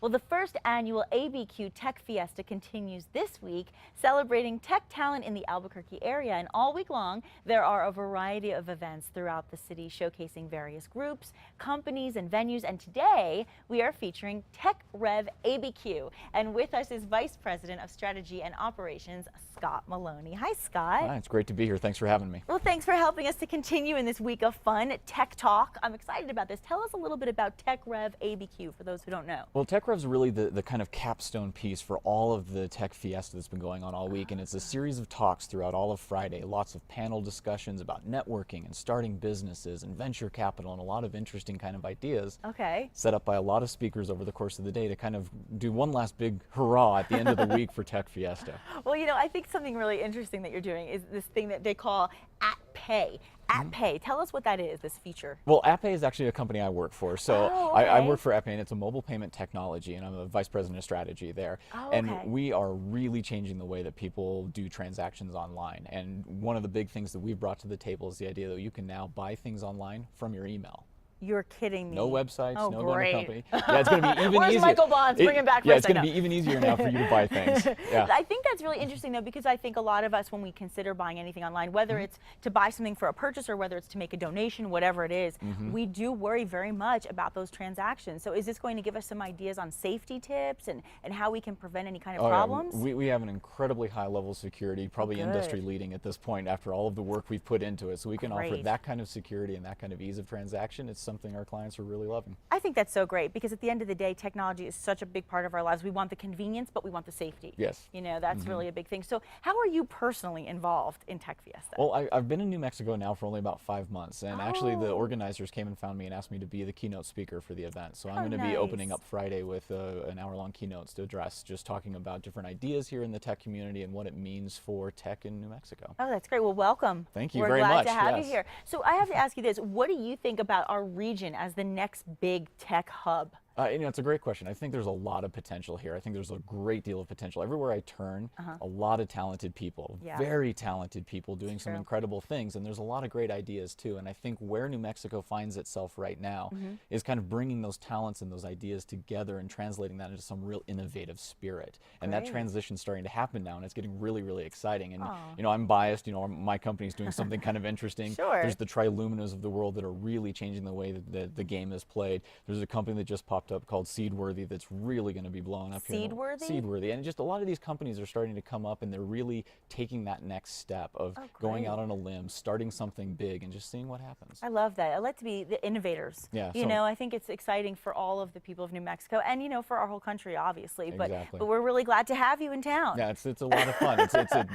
Well, the first annual ABQ Tech Fiesta continues this week, celebrating tech talent in the Albuquerque area. And all week long, there are a variety of events throughout the city showcasing various groups, companies, and venues. And today, we are featuring TechRevABQ. And with us is Vice President of Strategy and Operations, Scott Maloney. Hi, Scott. Hi, it's great to be here. Thanks for having me. Well, thanks for helping us to continue in this week of fun, Tech Talk. I'm excited about this. Tell us a little bit about TechRevABQ for those who don't know. Well, TechRev's really the kind of capstone piece for all of the Tech Fiesta that's been going on all week, and it's a series of talks throughout all of Friday. Lots of panel discussions about networking and starting businesses and venture capital and a lot of interesting kind of ideas. Okay. Set up by a lot of speakers over the course of the day to kind of do one last big hurrah at the end of the week for Tech Fiesta. Well, you know, I think something really interesting that you're doing is this thing that they call AppPay. AppPay, tell us what that is, this feature. Well, AppPay is actually a company I work for. So okay. I work for AppPay, and it's a mobile payment technology, and I'm a vice president of strategy there. And we are really changing the way that people do transactions online. And one of the big things that we've brought to the table is the idea that you can now buy things online from your email. You're kidding me. No websites, no great. company. Yeah, it's going to be even Where's easier. Michael Bonds? Bring him back for Yeah, us, it's going to be even easier now for you to buy things. Yeah. I think that's really interesting, though, because I think a lot of us, when we consider buying anything online, whether it's to buy something for a purchase or whether it's to make a donation, whatever it is, we do worry very much about those transactions. So is this going to give us some ideas on safety tips and how we can prevent any kind of problems? Yeah. We have an incredibly high level of security, probably industry leading at this point after all of the work we've put into it. So we can offer that kind of security and that kind of ease of transaction. It's something our clients are really loving. I think that's so great because at the end of the day, technology is such a big part of our lives. We want the convenience, but we want the safety. Yes. You know, that's really a big thing. So how are you personally involved in Tech Fiesta? Well, I've been in New Mexico now for only about 5 months, and actually the organizers came and found me and asked me to be the keynote speaker for the event. So I'm going to be opening up Friday with an hour-long keynotes to address, just talking about different ideas here in the tech community and what it means for tech in New Mexico. Oh, that's great. Well, welcome. Thank you We're very glad much. to have you here. So I have to ask you this. What do you think about our region as the next big tech hub? You know, it's a great question. I think there's a lot of potential here. I think there's a great deal of potential. Everywhere I turn, a lot of talented people, very talented people doing some incredible things, and there's a lot of great ideas too. And I think where New Mexico finds itself right now is kind of bringing those talents and those ideas together and translating that into some real innovative spirit. And that transition's starting to happen now, and it's getting really, really exciting. And you know, I'm biased. You know, my company's doing something kind of interesting. There's the Triluminas of the world that are really changing the way that the game is played. There's a company that just popped up called Seedworthy that's really going to be blowing up here. Seedworthy. And just a lot of these companies are starting to come up and they're really taking that next step of going out on a limb, starting something big and just seeing what happens. I love that. I like to be the innovators. Yeah. You know, I think it's exciting for all of the people of New Mexico and, you know, for our whole country, obviously. But we're really glad to have you in town. Yeah, it's a lot of fun.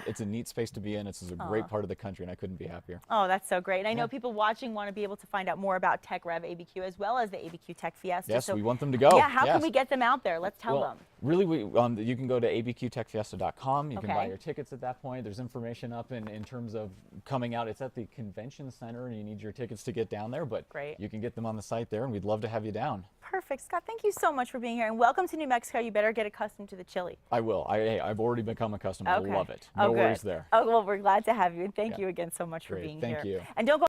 It's a neat space to be in. It's a great part of the country and I couldn't be happier. Oh, that's so great. And I know people watching want to be able to find out more about TechRevABQ as well as the ABQ Tech Fiesta. Yes, we want them to go. Yeah, how can we get them out there? Let's tell them. Really, you can go to abqtechfiesta.com. You can buy your tickets at that point. There's information up in terms of coming out. It's at the convention center, and you need your tickets to get down there, but you can get them on the site there, and we'd love to have you down. Perfect. Scott, thank you so much for being here, and welcome to New Mexico. You better get accustomed to the chili. I will. I've already become accustomed. I love it. No worries there. Oh, well, we're glad to have you, and thank you again so much for being here. Thank you. And don't go